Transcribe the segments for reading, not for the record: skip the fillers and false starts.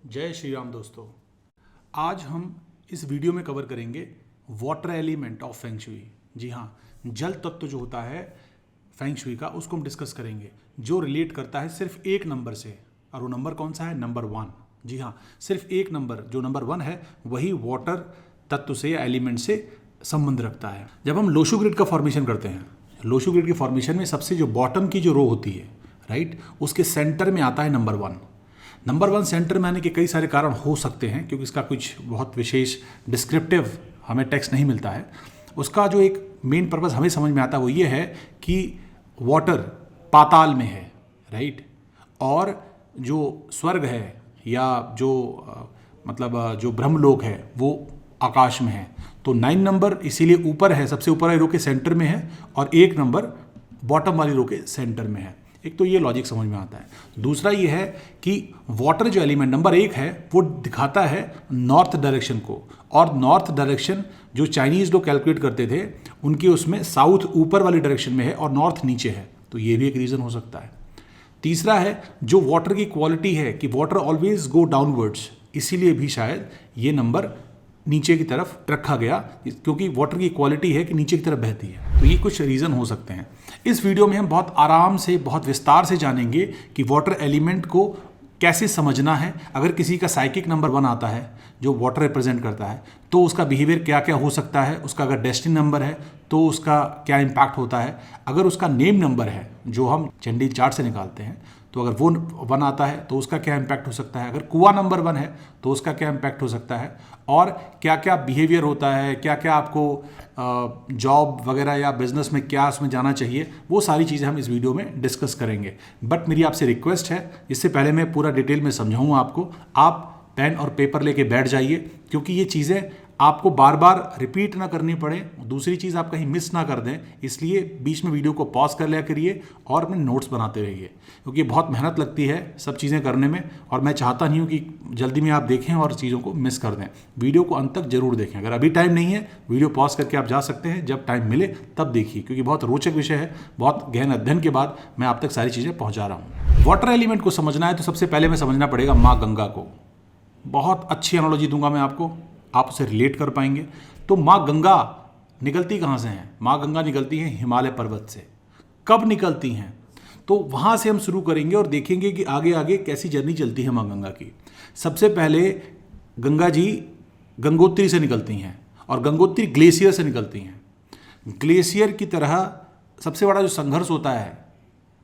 जय श्री राम दोस्तों। आज हम इस वीडियो में कवर करेंगे water element of feng shui. जी हाँ, जल तत्व जो होता है फेंग शुई का, उसको हम डिस्कस करेंगे, जो रिलेट करता है सिर्फ एक नंबर से। और वो नंबर कौन सा है? नंबर 1। जी हाँ, सिर्फ एक नंबर, जो नंबर 1 है वही वाटर तत्व से या एलिमेंट से संबंध रखता है। जब हम लोशो ग्रिड का फॉर्मेशन करते हैं, लोशो ग्रिड के फॉर्मेशन में सबसे जो बॉटम की जो रो होती है, राइट, उसके सेंटर में आता है नंबर 1। नंबर 1 सेंटर में आने के कई सारे कारण हो सकते हैं, क्योंकि इसका कुछ बहुत विशेष डिस्क्रिप्टिव हमें टेक्स्ट नहीं मिलता है। उसका जो एक मेन पर्पस हमें समझ में आता है वो ये है कि वाटर पाताल में है, राइट, और जो स्वर्ग है या जो जो ब्रह्मलोक है वो आकाश में है। तो 9 नंबर इसीलिए ऊपर है, सबसे ऊपर वाली रो के सेंटर में है, और 1 नंबर बॉटम वाली रो के सेंटर में है। एक तो ये लॉजिक समझ में आता है। दूसरा ये है कि वाटर जो एलिमेंट नंबर 1 है वो दिखाता है नॉर्थ डायरेक्शन को, और नॉर्थ डायरेक्शन जो चाइनीज़ लोग कैलकुलेट करते थे उनके उसमें साउथ ऊपर वाली डायरेक्शन में है और नॉर्थ नीचे है। तो ये भी एक रीज़न हो सकता है। तीसरा है जो वाटर की क्वालिटी है कि वाटर ऑलवेज गो डाउनवर्ड्स, इसीलिए भी शायद ये नंबर नीचे की तरफ रखा गया, क्योंकि वाटर की क्वालिटी है कि नीचे की तरफ बहती है। तो ये कुछ रीज़न हो सकते हैं। इस वीडियो में हम बहुत आराम से, बहुत विस्तार से जानेंगे कि वाटर एलिमेंट को कैसे समझना है। अगर किसी का साइकिक नंबर 1 आता है जो वाटर रिप्रेजेंट करता है, तो उसका बिहेवियर क्या क्या हो सकता है। उसका अगर डेस्टिनी नंबर है तो उसका क्या इम्पैक्ट होता है। अगर उसका नेम नंबर है जो हम चंडील चार्ट से निकालते हैं, तो अगर वो 1 आता है तो उसका क्या इम्पैक्ट हो सकता है। अगर कुआ नंबर 1 है तो उसका क्या इम्पैक्ट हो सकता है, और क्या क्या बिहेवियर होता है, क्या क्या आपको जॉब वगैरह या बिजनेस में क्या उसमें जाना चाहिए, वो सारी चीज़ें हम इस वीडियो में डिस्कस करेंगे। बट मेरी आपसे रिक्वेस्ट है, इससे पहले मैं पूरा डिटेल में समझाऊँ आपको, आप पेन और पेपर लेके बैठ जाइए, क्योंकि ये चीज़ें आपको बार बार रिपीट ना करनी पड़े। दूसरी चीज़ आप कहीं मिस ना कर दें, इसलिए बीच में वीडियो को पॉज कर लिया करिए और अपने नोट्स बनाते रहिए, क्योंकि बहुत मेहनत लगती है सब चीज़ें करने में, और मैं चाहता नहीं हूँ कि जल्दी में आप देखें और चीज़ों को मिस कर दें। वीडियो को अंत तक जरूर देखें। अगर अभी टाइम नहीं है, वीडियो पॉज करके आप जा सकते हैं, जब टाइम मिले तब देखिए, क्योंकि बहुत रोचक विषय है। बहुत गहन अध्ययन के बाद मैं आप तक सारी चीज़ें पहुँचा रहा हूँ। वाटर एलिमेंट को समझना है तो सबसे पहले मैं समझना पड़ेगा माँ गंगा को। बहुत अच्छी एनालॉजी दूंगा मैं आपको, आप उसे रिलेट कर पाएंगे। तो माँ गंगा निकलती कहाँ से हैं? माँ गंगा निकलती हैं हिमालय पर्वत से। कब निकलती हैं? तो वहाँ से हम शुरू करेंगे और देखेंगे कि आगे आगे कैसी जर्नी चलती है माँ गंगा की। सबसे पहले गंगा जी गंगोत्री से निकलती हैं, और गंगोत्री ग्लेशियर से निकलती हैं। ग्लेशियर की तरह सबसे बड़ा जो संघर्ष होता है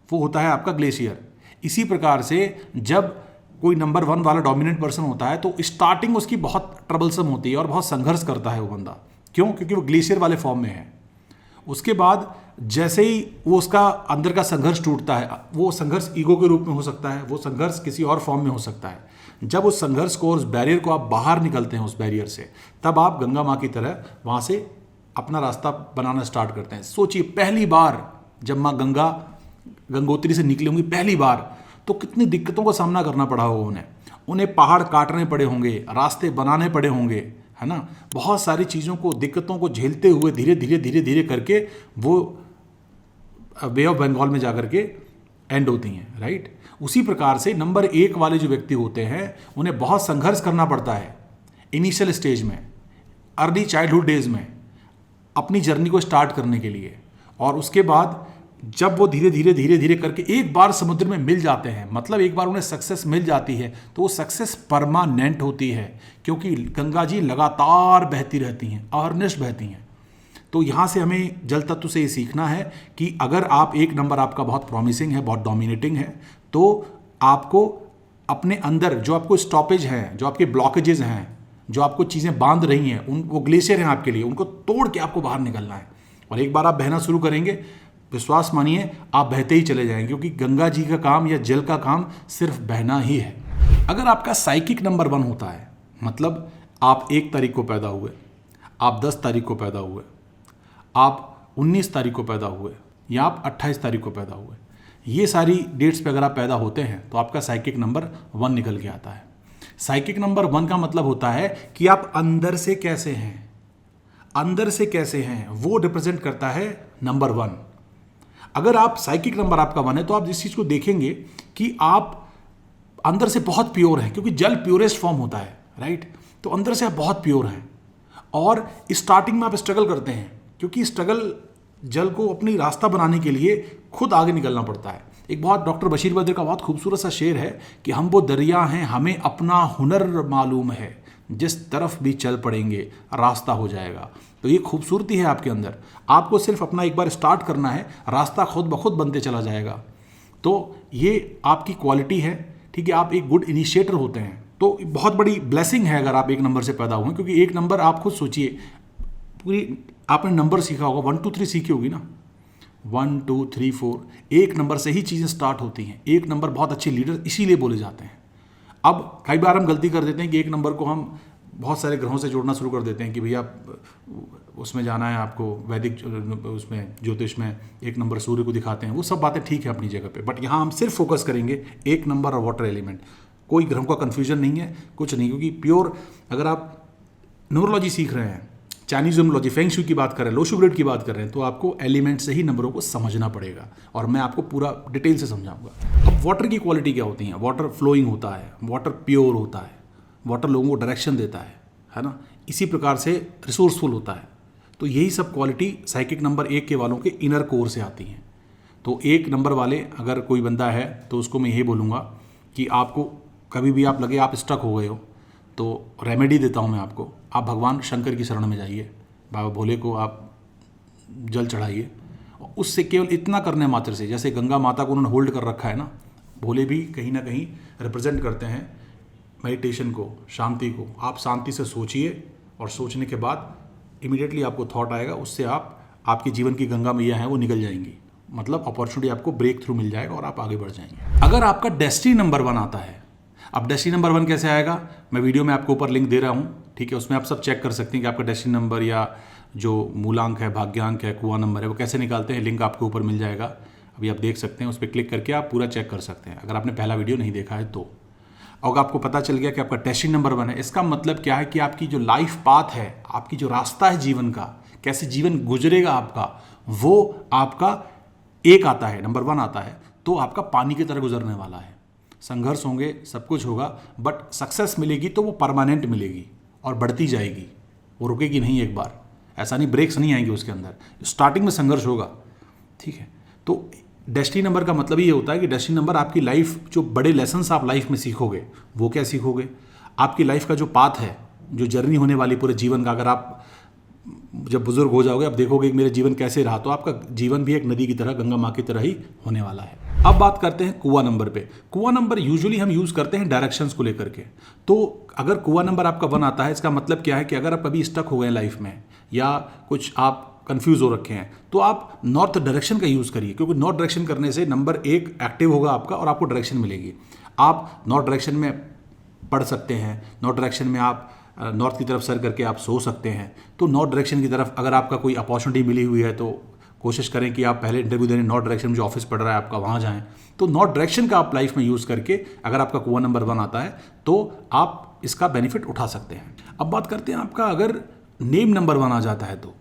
वो होता है आपका ग्लेशियर। इसी प्रकार से जब कोई नंबर 1 वाला डोमिनेंट पर्सन होता है तो स्टार्टिंग उसकी बहुत ट्रबलसम होती है और बहुत संघर्ष करता है वो बंदा। क्यों? क्योंकि वो ग्लेशियर वाले फॉर्म में है। उसके बाद जैसे ही वो उसका अंदर का संघर्ष टूटता है, वो संघर्ष ईगो के रूप में हो सकता है, वो संघर्ष किसी और फॉर्म में हो सकता है। जब उस संघर्ष को, उस बैरियर को आप बाहर निकलते हैं उस बैरियर से, तब आप गंगा माँ की तरह वहाँ से अपना रास्ता बनाना स्टार्ट करते हैं। सोचिए, पहली बार जब माँ गंगा गंगोत्री से निकली होंगी पहली बार, तो कितनी दिक्कतों का सामना करना पड़ा होगा उन्हें पहाड़ काटने पड़े होंगे, रास्ते बनाने पड़े होंगे, है ना। बहुत सारी चीज़ों को, दिक्कतों को झेलते हुए धीरे धीरे धीरे धीरे करके वो बे ऑफ बंगाल में जाकर के एंड होती हैं, राइट। उसी प्रकार से नंबर 1 वाले जो व्यक्ति होते हैं उन्हें बहुत संघर्ष करना पड़ता है इनिशियल स्टेज में, अर्ली चाइल्डहुड डेज में, अपनी जर्नी को स्टार्ट करने के लिए। और उसके बाद जब वो धीरे धीरे धीरे धीरे करके एक बार समुद्र में मिल जाते हैं, मतलब एक बार उन्हें सक्सेस मिल जाती है, तो वो सक्सेस परमानेंट होती है, क्योंकि गंगा जी लगातार बहती रहती हैं, अहर्निश बहती हैं। तो यहाँ से हमें जल तत्व से ये सीखना है कि अगर आप एक नंबर आपका बहुत प्रॉमिसिंग है, बहुत डोमिनेटिंग है, तो आपको अपने अंदर जो आपको स्टॉपेज हैं, जो आपके ब्लॉकेजेस हैं, जो आपको चीज़ें बांध रही हैं, वो ग्लेशियर हैं आपके लिए, उनको तोड़ के आपको बाहर निकलना है। और एक बार आप बहना शुरू करेंगे, विश्वास मानिए आप बहते ही चले जाएंगे, क्योंकि गंगा जी का काम या जल का काम सिर्फ बहना ही है। अगर आपका साइकिक नंबर 1 होता है, मतलब आप 1 तारीख को पैदा हुए, आप 10 तारीख को पैदा हुए, आप 19 तारीख को पैदा हुए, या आप 28 तारीख को पैदा हुए, ये सारी डेट्स पे अगर आप पैदा होते हैं तो आपका साइकिक नंबर 1 निकल के आता है। साइकिक नंबर 1 का मतलब होता है कि आप अंदर से कैसे हैं, अंदर से कैसे हैं वो रिप्रेजेंट करता है नंबर 1। अगर आप साइकिक नंबर आपका 1 है तो आप इस चीज़ को देखेंगे कि आप अंदर से बहुत प्योर हैं, क्योंकि जल प्योरेस्ट फॉर्म होता है, राइट। तो अंदर से आप बहुत प्योर हैं और स्टार्टिंग में आप स्ट्रगल करते हैं, क्योंकि स्ट्रगल जल को अपनी रास्ता बनाने के लिए खुद आगे निकलना पड़ता है। एक बहुत डॉक्टर बशीर बद्र का बहुत खूबसूरत सा शेर है कि हम वो दरिया हैं, हमें अपना हुनर मालूम है, जिस तरफ भी चल पड़ेंगे रास्ता हो जाएगा। तो ये खूबसूरती है आपके अंदर, आपको सिर्फ अपना एक बार स्टार्ट करना है, रास्ता खुद ब खुद बनते चला जाएगा। तो ये आपकी क्वालिटी है, ठीक है। आप एक गुड इनिशिएटर होते हैं, तो बहुत बड़ी ब्लेसिंग है अगर आप 1 नंबर से पैदा हुए, क्योंकि 1 नंबर आप खुद सोचिए, पूरी आपने नंबर सीखा होगा, 1 2 3 सीखी होगी ना, 1 2 3 4, 1 नंबर से ही चीज़ें स्टार्ट होती हैं। 1 नंबर बहुत अच्छे लीडर इसीलिए बोले जाते हैं। अब कई बार हम गलती कर देते हैं कि 1 नंबर को हम बहुत सारे ग्रहों से जोड़ना शुरू कर देते हैं कि भैया उसमें जाना है आपको, वैदिक उसमें ज्योतिष में 1 नंबर सूर्य को दिखाते हैं। वो सब बातें ठीक है अपनी जगह पे, बट यहाँ हम सिर्फ फोकस करेंगे 1 नंबर और वाटर एलिमेंट। कोई ग्रहों का कन्फ्यूजन नहीं है, कुछ नहीं, क्योंकि प्योर अगर आप न्यूमरोलॉजी सीख रहे हैं, चाइनीज न्यूमरोलॉजी, फेंग शुई की बात कर रहे हैं, लो शू ग्रेड की बात कर रहे हैं, तो आपको एलिमेंट से ही नंबरों को समझना पड़ेगा और मैं आपको पूरा डिटेल से समझाऊंगा। अब वाटर की क्वालिटी क्या होती है? वाटर फ्लोइंग होता है, वाटर प्योर होता है, वाटर लोगों को डायरेक्शन देता है ना। इसी प्रकार से रिसोर्सफुल होता है। तो यही सब क्वालिटी साइकिक नंबर 1 के वालों के इनर कोर से आती हैं। तो 1 नंबर वाले अगर कोई बंदा है तो उसको मैं यही बोलूँगा कि आपको कभी भी आप लगे आप स्टक हो गए हो तो रेमेडी देता हूँ मैं आपको, आप भगवान शंकर की शरण में जाइए, बाबा भोले को आप जल चढ़ाइए। उससे केवल इतना करने मात्र से, जैसे गंगा माता को उन्होंने होल्ड कर रखा है ना, भोले भी कहीं ना कहीं रिप्रेजेंट करते हैं मेडिटेशन को, शांति को। आप शांति से सोचिए और सोचने के बाद इमीडिएटली आपको थॉट आएगा, उससे आपके जीवन की गंगा मैया है वो निकल जाएंगी, मतलब अपॉर्चुनिटी आपको ब्रेक थ्रू मिल जाएगा और आप आगे बढ़ जाएंगे। अगर आपका डेस्टिनी नंबर 1 आता है, अब डेस्टिनी नंबर 1 कैसे आएगा, मैं वीडियो में आपको ऊपर लिंक दे रहा हूँ, ठीक है। उसमें आप सब चेक कर सकते हैं कि आपका डेस्टिनी नंबर या जो मूलांक है, भाग्यांक है, कुआं नंबर है, वो कैसे निकालते हैं। लिंक आपको ऊपर मिल जाएगा, अभी आप देख सकते हैं, उस पर क्लिक करके आप पूरा चेक कर सकते हैं अगर आपने पहला वीडियो नहीं देखा है तो। और आपको पता चल गया कि आपका डेस्टिनी नंबर 1 है, इसका मतलब क्या है कि आपकी जो लाइफ पाथ है, आपकी जो रास्ता है जीवन का, कैसे जीवन गुजरेगा आपका, वो आपका 1 आता है, नंबर 1 आता है, तो आपका पानी की तरह गुजरने वाला है। संघर्ष होंगे, सब कुछ होगा, बट सक्सेस मिलेगी तो वो परमानेंट मिलेगी और बढ़ती जाएगी, वो रुकेगी नहीं एक बार, ऐसा नहीं, ब्रेक्स नहीं आएंगे उसके अंदर, स्टार्टिंग में संघर्ष होगा, ठीक है। तो डेस्टिनी नंबर का मतलब ये होता है कि डेस्टिनी नंबर आपकी लाइफ, जो बड़े लेसन्स आप लाइफ में सीखोगे वो क्या सीखोगे, आपकी लाइफ का जो पाथ है, जो जर्नी होने वाली पूरे जीवन का, अगर आप जब बुजुर्ग हो जाओगे आप देखोगे कि मेरे जीवन कैसे रहा, तो आपका जीवन भी एक नदी की तरह, गंगा माँ की तरह ही होने वाला है। अब बात करते हैं कुआं नंबर पे। कुआं नंबर यूजुअली हम यूज़ करते हैं डायरेक्शंस को लेकर के। तो अगर कुआं नंबर आपका 1 आता है, इसका मतलब क्या है कि अगर आप कभी स्टक हो गए लाइफ में या कुछ आप कंफ्यूज हो रखे हैं, तो आप नॉर्थ डायरेक्शन का यूज़ करिए, क्योंकि नॉर्थ डायरेक्शन करने से नंबर 1 एक्टिव होगा आपका और आपको डायरेक्शन मिलेगी। आप नॉर्थ डायरेक्शन में पढ़ सकते हैं, नॉर्थ डायरेक्शन में आप नॉर्थ की तरफ सर करके आप सो सकते हैं। तो नॉर्थ डायरेक्शन की तरफ अगर आपका कोई अपॉर्चुनिटी मिली हुई है तो कोशिश करें कि आप पहले इंटरव्यू देने नॉर्थ डायरेक्शन में जो ऑफिस पड़ रहा है आपका, वहाँ जाएं। तो नॉर्थ डायरेक्शन का आप लाइफ में यूज़ करके अगर आपका कुआं नंबर 1 आता है तो आप इसका बेनिफिट उठा सकते हैं। अब बात करते हैं आपका अगर नेम नंबर 1 आ जाता है तो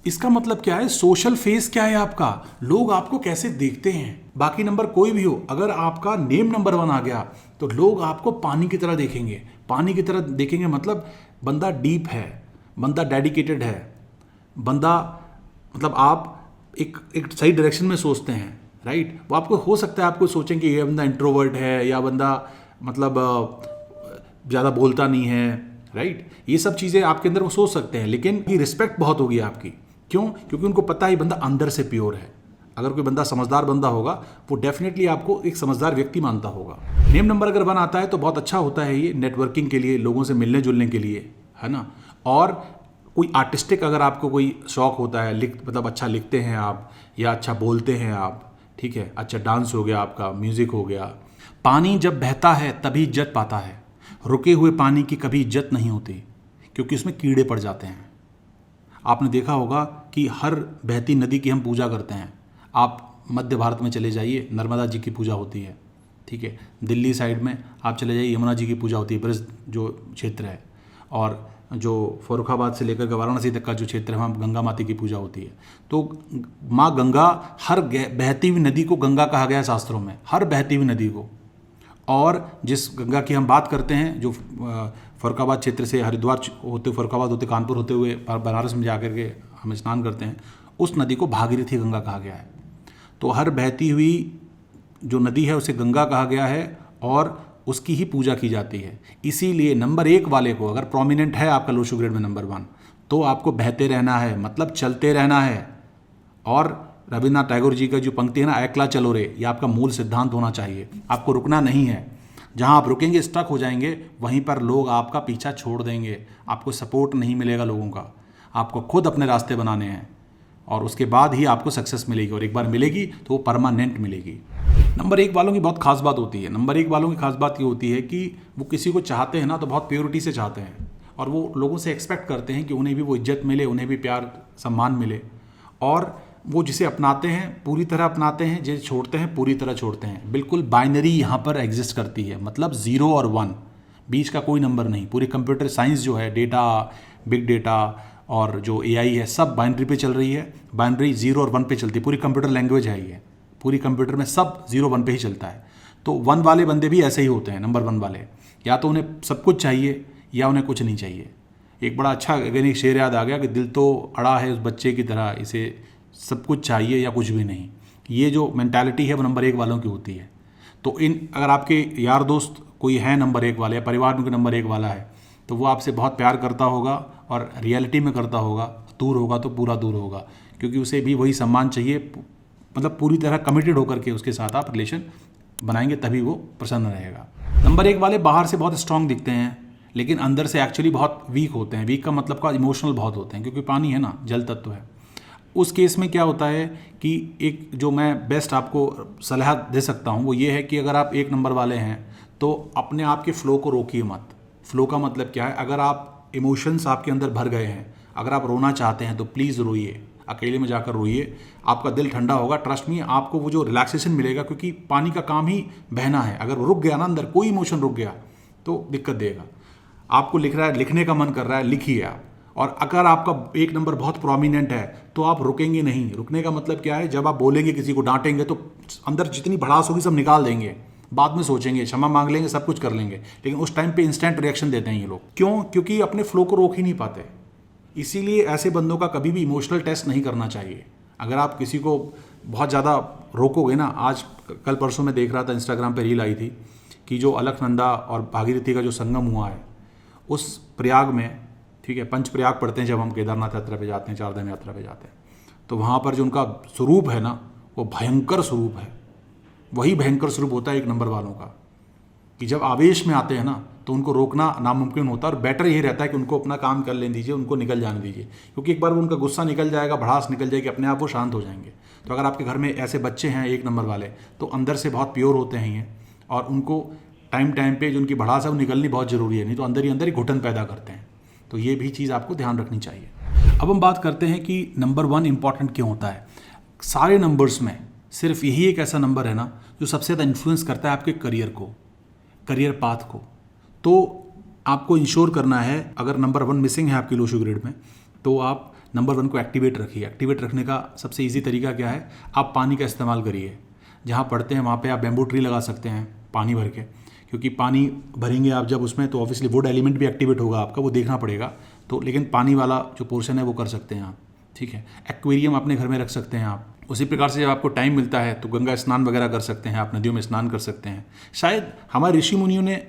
इसका मतलब क्या है, सोशल फेस क्या है आपका, लोग आपको कैसे देखते हैं। बाकी नंबर कोई भी हो, अगर आपका नेम नंबर 1 आ गया तो लोग आपको पानी की तरह देखेंगे। पानी की तरह देखेंगे मतलब बंदा डीप है, बंदा डेडिकेटेड है, बंदा मतलब आप एक सही डायरेक्शन में सोचते हैं, राइट। वो आपको हो सकता है आपको सोचें कि ये बंदा इंट्रोवर्ट है या बंदा मतलब ज़्यादा बोलता नहीं है, राइट। ये सब चीज़ें आपके अंदर वो सोच सकते हैं, लेकिन ये रिस्पेक्ट बहुत होगी आपकी। क्यों? क्योंकि उनको पता है बंदा अंदर से प्योर है। अगर कोई बंदा समझदार बंदा होगा वो डेफिनेटली आपको एक समझदार व्यक्ति मानता होगा। नेम नंबर अगर 1 आता है तो बहुत अच्छा होता है ये नेटवर्किंग के लिए, लोगों से मिलने जुलने के लिए, है ना। और कोई आर्टिस्टिक अगर आपको कोई शौक होता है, मतलब अच्छा लिखते हैं आप या अच्छा बोलते हैं आप, ठीक है, अच्छा डांस हो गया आपका, म्यूजिक हो गया। पानी जब बहता है तभी इज्जत पाता है, रुके हुए पानी की कभी इज्जत नहीं होती क्योंकि उसमें कीड़े पड़ जाते हैं। आपने देखा होगा कि हर बहती नदी की हम पूजा करते हैं। आप मध्य भारत में चले जाइए, नर्मदा जी की पूजा होती है, ठीक है। दिल्ली साइड में आप चले जाइए, यमुना जी की पूजा होती है, ब्रज जो क्षेत्र है। और जो फर्रुखाबाद से लेकर के वाराणसी तक का जो क्षेत्र है वहाँ गंगा माता की पूजा होती है। तो माँ गंगा, हर बहती हुई नदी को गंगा कहा गया है शास्त्रों में, हर बहती हुई नदी को। और जिस गंगा की हम बात करते हैं जो फरुखाबाद क्षेत्र से हरिद्वार होते, फरुखाबाद होते, कानपुर होते हुए बनारस में जाकर के हम स्नान करते हैं, उस नदी को भागीरथी गंगा कहा गया है। तो हर बहती हुई जो नदी है उसे गंगा कहा गया है और उसकी ही पूजा की जाती है। इसीलिए नंबर 1 वाले को अगर प्रोमिनेंट है आपका लो शुगर ग्रेड में नंबर 1, तो आपको बहते रहना है, मतलब चलते रहना है। और रविन्द्रनाथ टैगोर जी का जो पंक्ति है ना, एकला चलो रे, ये आपका मूल सिद्धांत होना चाहिए। आपको रुकना नहीं है। जहाँ आप रुकेंगे, स्टक हो जाएंगे, वहीं पर लोग आपका पीछा छोड़ देंगे, आपको सपोर्ट नहीं मिलेगा लोगों का। आपको खुद अपने रास्ते बनाने हैं और उसके बाद ही आपको सक्सेस मिलेगी, और एक बार मिलेगी तो वो परमानेंट मिलेगी। नंबर 1 वालों की बहुत खास बात होती है। नंबर 1 वालों की खास बात ये होती है कि वो किसी को चाहते हैं ना तो बहुत प्योरिटी से चाहते हैं, और वो लोगों से एक्सपेक्ट करते हैं कि उन्हें भी वो इज्जत मिले, उन्हें भी प्यार सम्मान मिले, और वो जिसे अपनाते हैं पूरी तरह अपनाते हैं, जिसे छोड़ते हैं पूरी तरह छोड़ते हैं। बिल्कुल बाइनरी यहाँ पर एग्जिस्ट करती है, मतलब 0 और 1, बीच का कोई नंबर नहीं। पूरी कंप्यूटर साइंस जो है, डेटा, बिग डेटा और जो AI है, सब बाइनरी पे चल रही है। बाइनरी 0 और 1 पे चलती है। पूरी कंप्यूटर लैंग्वेज है ये, पूरी कंप्यूटर में सब 0 1 पे ही चलता है। तो 1 वाले बंदे भी ऐसे ही होते हैं, नंबर 1 वाले, या तो उन्हें सब कुछ चाहिए या उन्हें कुछ नहीं चाहिए। एक बड़ा अच्छा वैज्ञानिक शेर याद आ गया कि दिल तो अड़ा है उस बच्चे की तरह, इसे सब कुछ चाहिए या कुछ भी नहीं। ये जो मेंटालिटी है वो नंबर 1 वालों की होती है। तो अगर आपके यार दोस्त कोई है नंबर 1 वाले, या परिवार में कोई नंबर 1 वाला है, तो वो आपसे बहुत प्यार करता होगा और रियलिटी में करता होगा। दूर होगा तो पूरा दूर होगा, क्योंकि उसे भी वही सम्मान चाहिए। मतलब पूरी तरह कमिटेड होकर के उसके साथ आप रिलेशन बनाएंगे, तभी वो प्रसन्न रहेगा। नंबर 1 वाले बाहर से बहुत स्ट्रांग दिखते हैं, लेकिन अंदर से एक्चुअली बहुत वीक होते हैं। वीक का मतलब का इमोशनल बहुत होते हैं, क्योंकि पानी है ना, जल तत्व है। उस केस में क्या होता है कि एक जो मैं बेस्ट आपको सलाह दे सकता हूँ वो ये है कि अगर आप 1 नंबर वाले हैं तो अपने आप के फ्लो को रोकिए मत। फ्लो का मतलब क्या है? अगर आप इमोशंस आपके अंदर भर गए हैं, अगर आप रोना चाहते हैं तो प्लीज़ रोइए, अकेले में जाकर रोइए, आपका दिल ठंडा होगा। ट्रस्ट मी, आपको वो जो रिलैक्सेशन मिलेगा, क्योंकि पानी का काम ही बहना है। अगर रुक गया ना अंदर, कोई इमोशन रुक गया तो दिक्कत देगा। आपको लिखने का मन कर रहा है, लिखिए आप। और अगर आपका 1 नंबर बहुत प्रोमिनेंट है तो आप रुकेंगे नहीं। रुकने का मतलब क्या है? जब आप बोलेंगे, किसी को डांटेंगे, तो अंदर जितनी भड़ास होगी सब निकाल देंगे, बाद में सोचेंगे, क्षमा मांग लेंगे, सब कुछ कर लेंगे, लेकिन उस टाइम पे इंस्टेंट रिएक्शन देते हैं ये लोग। क्यों? क्योंकि अपने फ्लो को रोक ही नहीं पाते। इसीलिए ऐसे बंदों का कभी भी इमोशनल टेस्ट नहीं करना चाहिए। अगर आप किसी को बहुत ज़्यादा रोकोगे ना, आज कल परसों में देख रहा था, इंस्टाग्राम पर रील आई थी कि जो अलकनंदा और भागीरथी का जो संगम हुआ है उस प्रयाग में, ठीक है, पंच प्रयाग पढ़ते हैं जब हम केदारनाथ यात्रा पे जाते हैं, 4 धाम यात्रा पे जाते हैं, तो वहाँ पर जो उनका स्वरूप है ना, वो भयंकर स्वरूप है। वही भयंकर स्वरूप होता है 1 नंबर वालों का, कि जब आवेश में आते हैं ना तो उनको रोकना नामुमकिन होता है। और बेटर ये रहता है कि उनको अपना काम कर लेने दीजिए, उनको निकल जाने दीजिए, क्योंकि एक बार वो उनका गुस्सा निकल जाएगा, भड़ास निकल जाएगी, अपने आप वो शांत हो जाएंगे। तो अगर आपके घर में ऐसे बच्चे हैं 1 नंबर वाले, तो अंदर से बहुत प्योर होते हैं ये, और उनको टाइम पे जो उनकी भड़ास है वो निकलनी बहुत ज़रूरी है, नहीं तो अंदर ही घुटन पैदा करते हैं। तो ये भी चीज़ आपको ध्यान रखनी चाहिए। अब हम बात करते हैं कि नंबर 1 इंपॉर्टेंट क्यों होता है। सारे नंबर्स में सिर्फ यही एक ऐसा नंबर है ना जो सबसे ज़्यादा इन्फ्लुएंस करता है आपके करियर को, करियर पाथ को। तो आपको इंश्योर करना है, अगर नंबर 1 मिसिंग है आपकी लो शुगर ग्रेड में, तो आप नंबर 1 को एक्टिवेट रखिए। एक्टिवेट रखने का सबसे ईजी तरीका क्या है? आप पानी का इस्तेमाल करिए। जहाँ पढ़ते हैं वहाँ पर आप बैम्बू ट्री लगा सकते हैं पानी भर के, क्योंकि पानी भरेंगे आप जब उसमें, तो ऑब्वियसली वुड एलिमेंट भी एक्टिवेट होगा आपका, वो देखना पड़ेगा। तो लेकिन पानी वाला जो पोर्शन है वो कर सकते हैं आप, ठीक है। एक्वेरियम अपने घर में रख सकते हैं आप। उसी प्रकार से जब आपको टाइम मिलता है तो गंगा स्नान वगैरह कर सकते हैं आप, नदियों में स्नान कर सकते हैं। शायद हमारे ऋषि मुनियों ने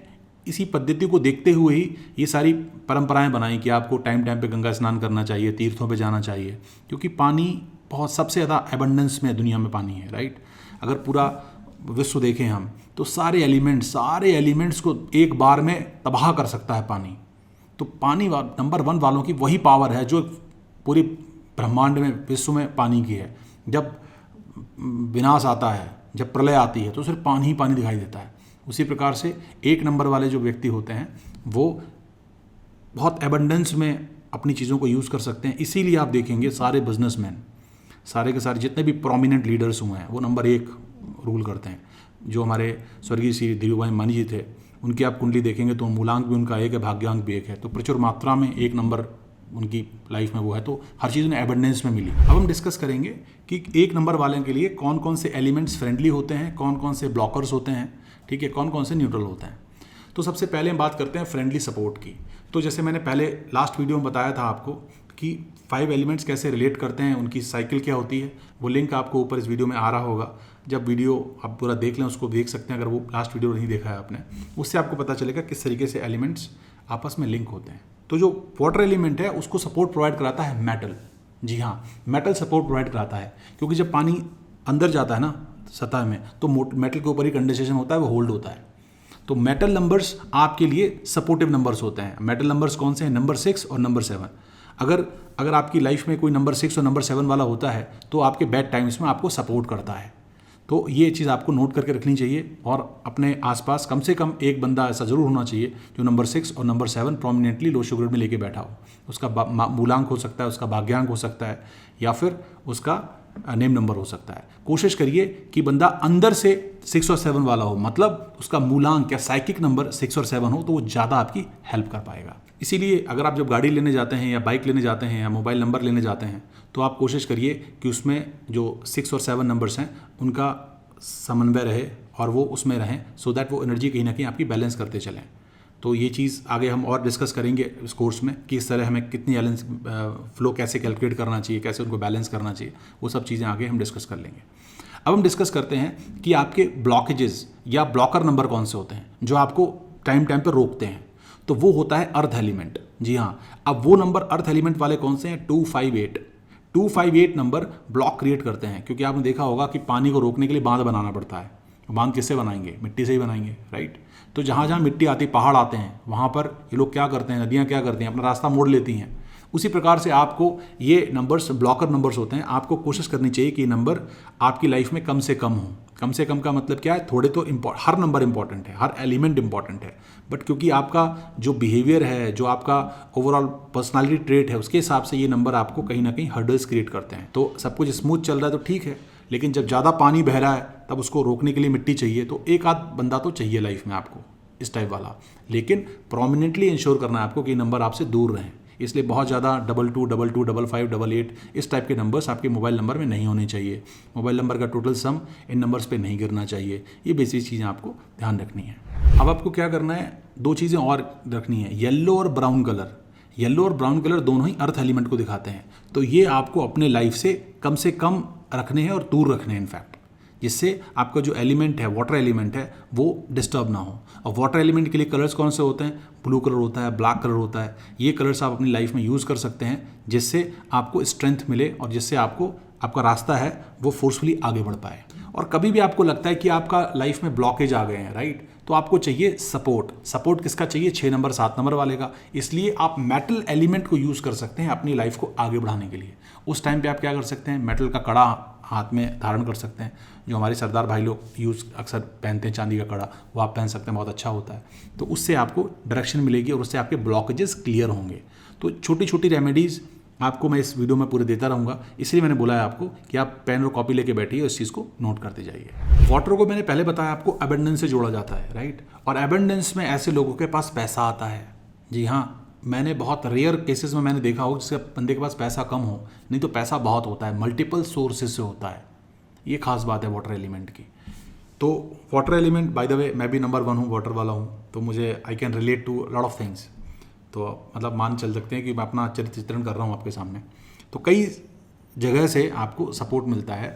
इसी पद्धति को देखते हुए ही ये सारी परंपराएं बनाई कि आपको टाइम पे गंगा स्नान करना चाहिए, तीर्थों पे जाना चाहिए, क्योंकि पानी बहुत सबसे ज़्यादा एबंडेंस में दुनिया में पानी है, राइट। अगर पूरा विश्व देखें हम, तो सारे एलिमेंट्स को एक बार में तबाह कर सकता है पानी। तो पानी नंबर 1 वालों की वही पावर है जो पूरी ब्रह्मांड में, विश्व में पानी की है। जब विनाश आता है, जब प्रलय आती है, तो सिर्फ पानी ही पानी दिखाई देता है। उसी प्रकार से 1 नंबर वाले जो व्यक्ति होते हैं वो बहुत एबंडेंस में अपनी चीज़ों को यूज़ कर सकते हैं। इसीलिए आप देखेंगे सारे बिजनेसमैन, सारे के सारे जितने भी प्रोमिनेंट लीडर्स हुए हैं, वो नंबर 1 रूल करते हैं। जो हमारे स्वर्गीय श्री धीरूभाई अंबानी जी थे, उनकी आप कुंडली देखेंगे तो मूलांक भी उनका 1 है, भाग्यांक भी 1 है। तो प्रचुर मात्रा में 1 नंबर उनकी लाइफ में वो है, तो हर चीज़ उन्हें एबंडेंस में मिली। अब हम डिस्कस करेंगे कि 1 नंबर वाले के लिए कौन कौन से एलिमेंट्स फ्रेंडली होते हैं, कौन कौन से ब्लॉकर्स होते हैं, ठीक है, कौन कौन से न्यूट्रल होते हैं। तो सबसे पहले हम बात करते हैं फ्रेंडली सपोर्ट की। तो जैसे मैंने पहले लास्ट वीडियो में बताया था आपको कि 5 एलिमेंट्स कैसे रिलेट करते हैं, उनकी साइकिल क्या होती है, वो लिंक आपको ऊपर इस वीडियो में आ रहा होगा। जब वीडियो आप पूरा देख लें, उसको देख सकते हैं अगर वो लास्ट वीडियो नहीं देखा है आपने, उससे आपको पता चलेगा किस तरीके से एलिमेंट्स आपस में लिंक होते हैं। तो जो वाटर एलिमेंट है उसको सपोर्ट प्रोवाइड कराता है मेटल। जी हाँ, मेटल सपोर्ट प्रोवाइड कराता है, क्योंकि जब पानी अंदर जाता है ना सतह में, तो मेटल के ऊपर ही कंडेंसेशन होता है, वो होल्ड होता है। तो मेटल नंबर्स आपके लिए सपोर्टिव नंबर्स होते हैं। मेटल नंबर्स कौन से हैं? नंबर 6 और नंबर 7। अगर आपकी लाइफ में कोई नंबर 6 और नंबर 7 वाला होता है तो आपके बैड टाइम्स में आपको सपोर्ट करता है। तो ये चीज़ आपको नोट करके रखनी चाहिए, और अपने आसपास कम से कम एक बंदा ऐसा ज़रूर होना चाहिए जो नंबर 6 और नंबर 7 प्रोमिनेंटली लो शुगर में लेके बैठा हो। उसका मूलांक हो सकता है, उसका भाग्यांक हो सकता है, या फिर उसका नेम नंबर हो सकता है। कोशिश करिए कि बंदा अंदर से 6 और 7 वाला हो, मतलब उसका मूलांक या साइकिक नंबर 6 और 7 हो, तो वो ज़्यादा आपकी हेल्प कर पाएगा। इसीलिए अगर आप जब गाड़ी लेने जाते हैं या बाइक लेने जाते हैं या मोबाइल नंबर लेने जाते हैं, तो आप कोशिश करिए कि उसमें जो 6 और 7 नंबर्स हैं उनका समन्वय रहे और वो उसमें रहें, सो दैट वो एनर्जी कहीं ना कहीं आपकी बैलेंस करते चलें। तो ये चीज़ आगे हम और डिस्कस करेंगे इस कोर्स में कि इस तरह हमें कितनी बैलेंस फ्लो कैसे कैलकुलेट करना चाहिए, कैसे उनको बैलेंस करना चाहिए, वो सब चीज़ें आगे हम डिस्कस कर लेंगे। अब हम डिस्कस करते हैं कि आपके ब्लॉकेजेस या ब्लॉकर नंबर कौन से होते हैं जो आपको टाइम पर रोकते हैं। तो वो होता है अर्थ एलिमेंट। जी हाँ, अब वो नंबर अर्थ एलिमेंट वाले कौन से हैं? 258 नंबर ब्लॉक क्रिएट करते हैं, क्योंकि आपने देखा होगा कि पानी को रोकने के लिए बांध बनाना पड़ता है। बांध किससे बनाएंगे? मिट्टी से ही बनाएंगे, राइट। तो जहाँ जहाँ मिट्टी आती, पहाड़ आते हैं, वहाँ पर ये लोग क्या करते हैं, नदियाँ क्या करती हैं, अपना रास्ता मोड़ लेती हैं। उसी प्रकार से आपको ये नंबर्स ब्लॉकर नंबर्स होते हैं। आपको कोशिश करनी चाहिए कि ये नंबर आपकी लाइफ में कम से कम हो। कम से कम का मतलब क्या है? थोड़े तो हर नंबर इंपॉर्टेंट है, हर एलिमेंट इंपॉर्टेंट है, बट क्योंकि आपका जो बिहेवियर है, जो आपका ओवरऑल पर्सनालिटी ट्रेट है, उसके हिसाब से ये नंबर आपको कहीं ना कहीं हर्डल्स क्रिएट करते हैं। तो सब कुछ स्मूथ चल रहा है तो ठीक है, लेकिन जब ज़्यादा पानी बह रहा है तब उसको रोकने के लिए मिट्टी चाहिए। तो एक आध बंदा तो चाहिए लाइफ में आपको इस टाइप वाला, लेकिन प्रोमिनेंटली इंश्योर करना है आपको कि नंबर आपसे दूर रहें। इसलिए बहुत ज़्यादा 22, 22, 55, 88 इस टाइप के नंबर्स आपके मोबाइल नंबर में नहीं होने चाहिए। मोबाइल नंबर का टोटल सम इन नंबर्स पे नहीं गिरना चाहिए। ये बेसिक चीज़ें आपको ध्यान रखनी है। अब आपको क्या करना है? 2 चीज़ें और रखनी है, येलो और ब्राउन कलर। येलो और ब्राउन कलर दोनों ही अर्थ एलिमेंट को दिखाते हैं, तो ये आपको अपने लाइफ से कम रखने हैं और दूर रखने हैं इनफैक्ट, जिससे आपका जो एलिमेंट है, वाटर एलिमेंट है, वो डिस्टर्ब ना हो। और वाटर एलिमेंट के लिए कलर्स कौन से होते हैं? ब्लू कलर होता है, ब्लैक कलर होता है। ये कलर्स आप अपनी लाइफ में यूज़ कर सकते हैं, जिससे आपको स्ट्रेंथ मिले और जिससे आपको आपका रास्ता है वो फोर्सफुली आगे बढ़ पाए। और कभी भी आपको लगता है कि आपका लाइफ में ब्लॉकेज आ गए हैं, राइट, तो आपको चाहिए सपोर्ट किसका चाहिए? 6 नंबर 7 नंबर वाले का। इसलिए आप मेटल एलिमेंट को यूज़ कर सकते हैं अपनी लाइफ को आगे बढ़ाने के लिए। उस टाइम पे आप क्या कर सकते हैं? मेटल का कड़ा हाथ में धारण कर सकते हैं, जो हमारे सरदार भाई लोग अक्सर पहनते हैं, चांदी का कड़ा, वो आप पहन सकते हैं, बहुत अच्छा होता है। तो उससे आपको डायरेक्शन मिलेगी और उससे आपके ब्लॉकेजेस क्लियर होंगे। तो छोटी छोटी रेमेडीज़ आपको मैं इस वीडियो में पूरे देता रहूँगा, इसलिए मैंने बोला है आपको कि आप पेन और कॉपी लेके बैठिए और इस चीज़ को नोट करते जाइए। वाटर को मैंने पहले बताया आपको अबेंडेंस से जोड़ा जाता है, राइट, और अबेंडेंस में ऐसे लोगों के पास पैसा आता है। जी हाँ, मैंने बहुत रेयर केसेस में मैंने देखा हो जिसके बंदे के पास पैसा कम हो, नहीं तो पैसा बहुत होता है, मल्टीपल सोर्सेज से होता है। ये खास बात है वाटर एलिमेंट की। तो water element, by the way, मैं भी नंबर 1 हूँ, वाटर वाला हूँ, तो मुझे I can relate to lot of things. तो मतलब मान चल सकते हैं कि मैं अपना चित्रण कर रहा हूँ आपके सामने। तो कई जगह से आपको सपोर्ट मिलता है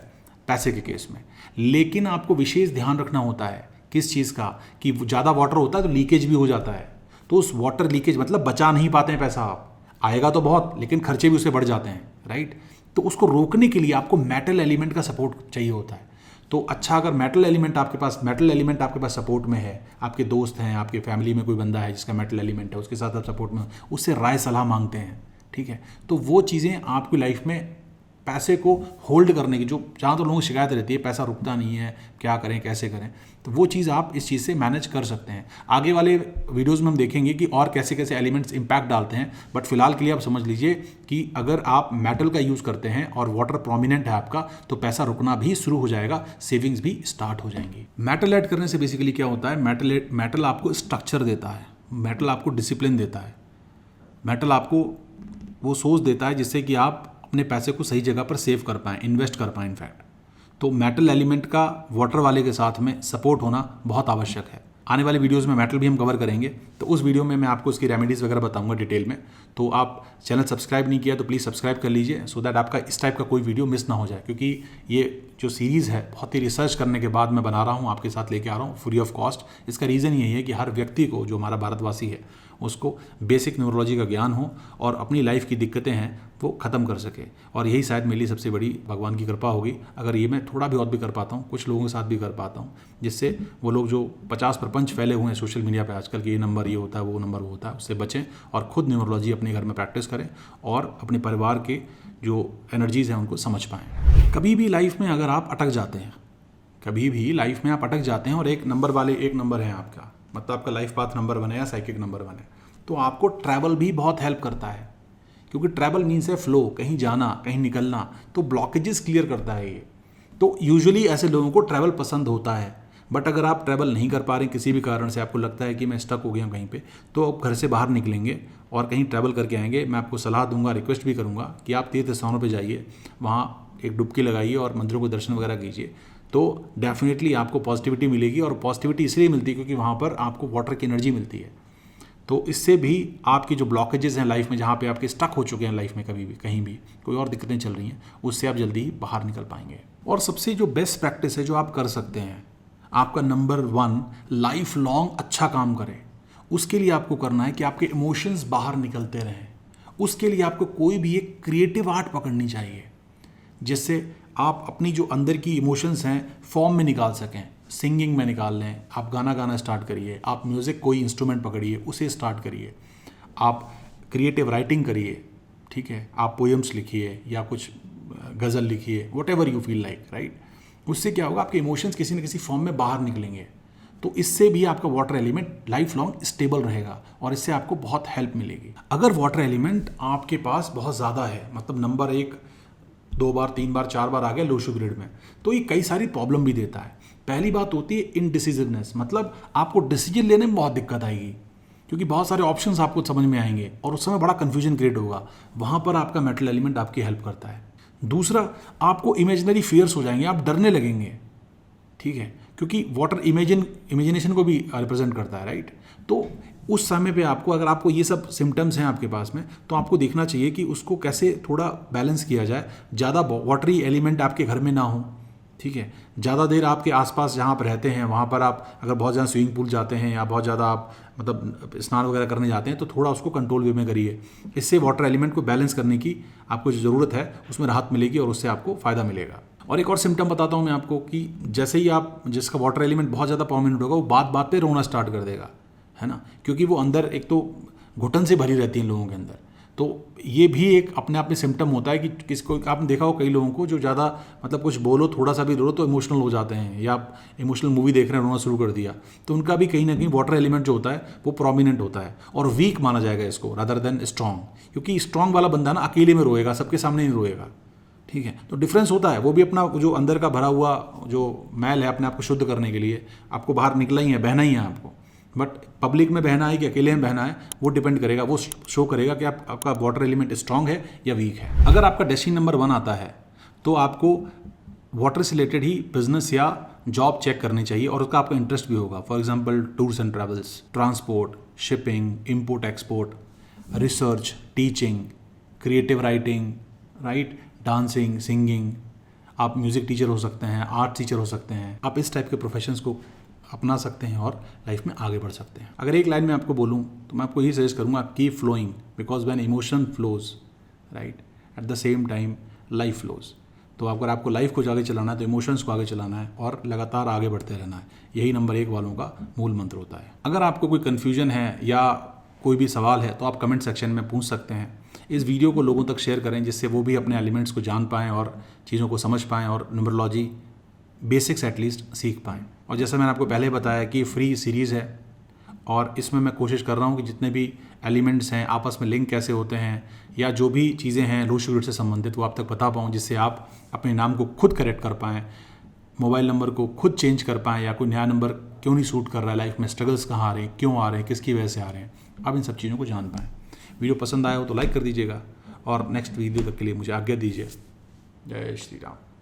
पैसे के केस में, लेकिन आपको विशेष ध्यान रखना होता है किस चीज़ का, कि ज़्यादा वाटर होता है तो लीकेज भी हो जाता है। तो उस वाटर लीकेज मतलब बचा नहीं पाते हैं पैसा, आप आएगा तो बहुत, लेकिन खर्चे भी उससे बढ़ जाते हैं, राइट। तो उसको रोकने के लिए आपको मेटल एलिमेंट का सपोर्ट चाहिए होता है। तो अच्छा, अगर मेटल एलिमेंट आपके पास सपोर्ट में है, आपके दोस्त हैं, आपके फैमिली में कोई बंदा है जिसका मेटल एलिमेंट है, उसके साथ आप सपोर्ट में, उससे राय सलाह मांगते हैं, ठीक है, तो वो चीज़ें आपकी लाइफ में पैसे को होल्ड करने की, जो जहाँ तो लोगों की शिकायत रहती है पैसा रुकता नहीं है, क्या करें कैसे करें, तो वो चीज़ आप इस चीज़ से मैनेज कर सकते हैं। आगे वाले वीडियोस में हम देखेंगे कि और कैसे कैसे एलिमेंट्स इंपैक्ट डालते हैं, बट फिलहाल के लिए आप समझ लीजिए कि अगर आप मेटल का यूज़ करते हैं और वाटर प्रोमिनेंट है आपका, तो पैसा रुकना भी शुरू हो जाएगा, सेविंग्स भी स्टार्ट हो जाएंगी। मेटल ऐड करने से बेसिकली क्या होता है, मेटल आपको स्ट्रक्चर देता है, मेटल आपको डिसिप्लिन देता है, मेटल आपको वो सोच देता है जिससे कि आप अपने पैसे को सही जगह पर सेव कर पाएँ, इन्वेस्ट कर पाएँ इनफैक्ट। तो मेटल एलिमेंट का वाटर वाले के साथ में सपोर्ट होना बहुत आवश्यक है। आने वाले वीडियोस में मेटल भी हम कवर करेंगे, तो उस वीडियो में मैं आपको उसकी रेमेडीज़ वगैरह बताऊंगा डिटेल में। तो आप चैनल सब्सक्राइब नहीं किया तो प्लीज़ सब्सक्राइब कर लीजिए, सो दैट आपका इस टाइप का कोई वीडियो मिस ना हो जाए, क्योंकि ये जो सीरीज़ है बहुत ही रिसर्च करने के बाद मैं बना रहा हूँ, आपके साथ लेके आ रहा हूँ फ्री ऑफ कॉस्ट। इसका रीज़न यही है कि हर व्यक्ति को, जो हमारा भारतवासी है, उसको बेसिक न्यूरोलॉजी का ज्ञान हो और अपनी लाइफ की दिक्कतें हैं वो ख़त्म कर सके। और यही शायद मेरी सबसे बड़ी भगवान की कृपा होगी, अगर ये मैं थोड़ा भी और भी कर पाता हूँ, कुछ लोगों के साथ भी कर पाता हूँ, जिससे वो लोग जो 50 प्रपंच फैले हुए हैं सोशल मीडिया पे आजकल कि ये नंबर ये होता है, वो नंबर वो होता है, उससे बचें और खुद न्यूरोलॉजी अपने घर में प्रैक्टिस करें और अपने परिवार के जो एनर्जीज़ हैं उनको समझ पाएँ। कभी भी लाइफ में अगर आप अटक जाते हैं, कभी भी लाइफ में आप अटक जाते हैं और एक नंबर वाले एक नंबर है आपका, मतलब आपका लाइफ पाथ नंबर 1 है या साइकिक नंबर 1 है, तो आपको ट्रैवल भी बहुत हेल्प करता है, क्योंकि ट्रैवल मीन्स है फ्लो, कहीं जाना, कहीं निकलना, तो ब्लॉकेजेस क्लियर करता है ये। तो यूजुअली ऐसे लोगों को ट्रैवल पसंद होता है। बट अगर आप ट्रैवल नहीं कर पा रहे किसी भी कारण से, आपको लगता है कि मैं स्टक हो गया हूँ कहीं पे, तो आप घर से बाहर निकलेंगे और कहीं ट्रैवल करके आएंगे, मैं आपको सलाह दूंगा, रिक्वेस्ट भी करूँगा कि आप तीर्थ स्थानों पर जाइए, वहाँ एक डुबकी लगाइए और मंदिरों को दर्शन वगैरह कीजिए, तो डेफिनेटली आपको पॉजिटिविटी मिलेगी। और पॉजिटिविटी इसलिए मिलती है क्योंकि वहाँ पर आपको वाटर की एनर्जी मिलती है। तो इससे भी आपकी जो ब्लॉकेजेस हैं लाइफ में, जहाँ पे आपके स्टक हो चुके हैं लाइफ में, कभी भी कहीं भी कोई और दिक्कतें चल रही हैं, उससे आप जल्दी ही बाहर निकल पाएंगे। और सबसे जो बेस्ट प्रैक्टिस है जो आप कर सकते हैं, आपका नंबर 1 लाइफ लॉन्ग अच्छा काम करे, उसके लिए आपको करना है कि आपके इमोशंस बाहर निकलते रहें। उसके लिए आपको कोई भी एक क्रिएटिव आर्ट पकड़नी चाहिए, जिससे आप अपनी जो अंदर की इमोशंस हैं फॉर्म में निकाल सकें। सिंगिंग में निकाल लें, आप गाना गाना स्टार्ट करिए, आप म्यूज़िक कोई इंस्ट्रूमेंट पकड़िए उसे स्टार्ट करिए, आप क्रिएटिव राइटिंग करिए, ठीक है, आप पोएम्स लिखिए या कुछ गज़ल लिखिए, what ever you feel like, right. उससे क्या होगा, आपके इमोशंस किसी न किसी फॉर्म में बाहर निकलेंगे, तो इससे भी आपका water element life long stable रहेगा और इससे आपको बहुत हेल्प मिलेगी। अगर वाटर एलिमेंट आपके पास बहुत ज़्यादा है, मतलब नंबर 1 2 बार 3 बार 4 बार आ गया लो शुगर ग्रेड में, तो ये कई सारी प्रॉब्लम भी देता है। पहली बात होती है इनडिसिजिवनेस, मतलब आपको डिसीजन लेने में बहुत दिक्कत आएगी, क्योंकि बहुत सारे ऑप्शंस आपको समझ में आएंगे और उस समय बड़ा कन्फ्यूजन क्रिएट होगा। वहाँ पर आपका मेटल एलिमेंट आपकी हेल्प करता है। दूसरा, आपको इमेजिनरी फियर्स हो जाएंगे, आप डरने लगेंगे, ठीक है, क्योंकि वाटर इमेजिनेशन को भी रिप्रेजेंट करता है, राइट। तो उस समय पे आपको, अगर आपको ये सब सिम्टम्स हैं आपके पास में, तो आपको देखना चाहिए कि उसको कैसे थोड़ा बैलेंस किया जाए। ज़्यादा वाटरी एलिमेंट आपके घर में ना हो, ठीक है। ज़्यादा देर आपके आसपास जहाँ पर रहते हैं वहाँ पर आप अगर बहुत ज़्यादा स्विमिंग पूल जाते हैं या बहुत ज़्यादा आप मतलब स्नान वगैरह करने जाते हैं, तो थोड़ा उसको कंट्रोल वे में करिए। इससे वाटर एलिमेंट को बैलेंस करने की आपको जो ज़रूरत है उसमें राहत मिलेगी और उससे आपको फ़ायदा मिलेगा। और एक और सिम्टम बताता हूँ मैं आपको कि जैसे ही आप, जिसका वाटर एलिमेंट बहुत ज़्यादा प्रोमिनेंट होगा, वो बात बात पे रोना स्टार्ट कर देगा, है ना, क्योंकि वो अंदर एक तो घुटन से भरी रहती है लोगों के अंदर। तो ये भी एक अपने आप में सिम्टम होता है कि किसको, आपने देखा हो कई लोगों को जो ज़्यादा मतलब कुछ बोलो, थोड़ा सा भी रो तो इमोशनल हो जाते हैं, या आप इमोशनल मूवी देख रहे हैं रोना शुरू कर दिया, तो उनका भी कहीं ना कहीं वाटर एलिमेंट जो होता है वो प्रोमिनेंट होता है। और वीक माना जाएगा इसको रादर देन स्ट्रॉन्ग, क्योंकि स्ट्रॉन्ग वाला बंदा ना अकेले में रोएगा, सबके सामने नहीं रोएगा, ठीक है। तो डिफरेंस होता है, वो भी अपना जो अंदर का भरा हुआ जो मैल है अपने आप को शुद्ध करने के लिए आपको बाहर निकला ही है, बहना ही है आपको। बट पब्लिक में बहना है कि अकेले में बहना है, वो डिपेंड करेगा, वो शो करेगा कि आपका वाटर एलिमेंट स्ट्रांग है या वीक है। अगर आपका डेस्टिनी नंबर 1 आता है तो आपको वाटर से रिलेटेड ही बिजनेस या जॉब चेक करनी चाहिए और उसका आपका इंटरेस्ट भी होगा। For example tours and travels, transport, shipping, import export, research, teaching, creative writing, right, dancing, singing, आप म्यूज़िक टीचर हो सकते हैं, आर्ट टीचर हो सकते हैं, आप इस टाइप के प्रोफेशंस को अपना सकते हैं और लाइफ में आगे बढ़ सकते हैं। अगर एक लाइन में आपको बोलूं तो मैं आपको यही सजेस्ट करूंगा, keep flowing, because when emotion flows, right, at the same time life flows. तो अगर आपको लाइफ को आगे चलाना है तो इमोशंस को आगे चलाना है और लगातार आगे बढ़ते रहना है। यही नंबर 1 वालों का मूल मंत्र होता है। अगर आपको कोई कन्फ्यूजन है या कोई भी सवाल है तो आप कमेंट सेक्शन में पूछ सकते हैं। इस वीडियो को लोगों तक शेयर करें जिससे वो भी अपने एलिमेंट्स को जान पाएँ और चीज़ों को समझ पाएँ और न्यूमरोलॉजी बेसिक्स एटलीस्ट सीख पाएँ। और जैसा मैंने आपको पहले बताया कि फ्री सीरीज़ है और इसमें मैं कोशिश कर रहा हूँ कि जितने भी एलिमेंट्स हैं आपस में लिंक कैसे होते हैं या जो भी चीज़ें हैं लो शुगर से संबंधित वो आप तक बता पाऊँ, जिससे आप अपने नाम को खुद करेक्ट कर पाएँ, मोबाइल नंबर को खुद चेंज कर पाएँ, या कोई नया नंबर क्यों नहीं सूट कर रहा है, लाइफ में स्ट्रगल्स कहाँ आ रहे हैं, क्यों आ रहे हैं, किसकी वजह से आ रहे हैं, आप इन सब चीज़ों को जान पाएँ। वीडियो पसंद आया हो तो लाइक कर दीजिएगा और नेक्स्ट वीडियो तक के लिए मुझे आज्ञा दीजिए। जय श्री राम।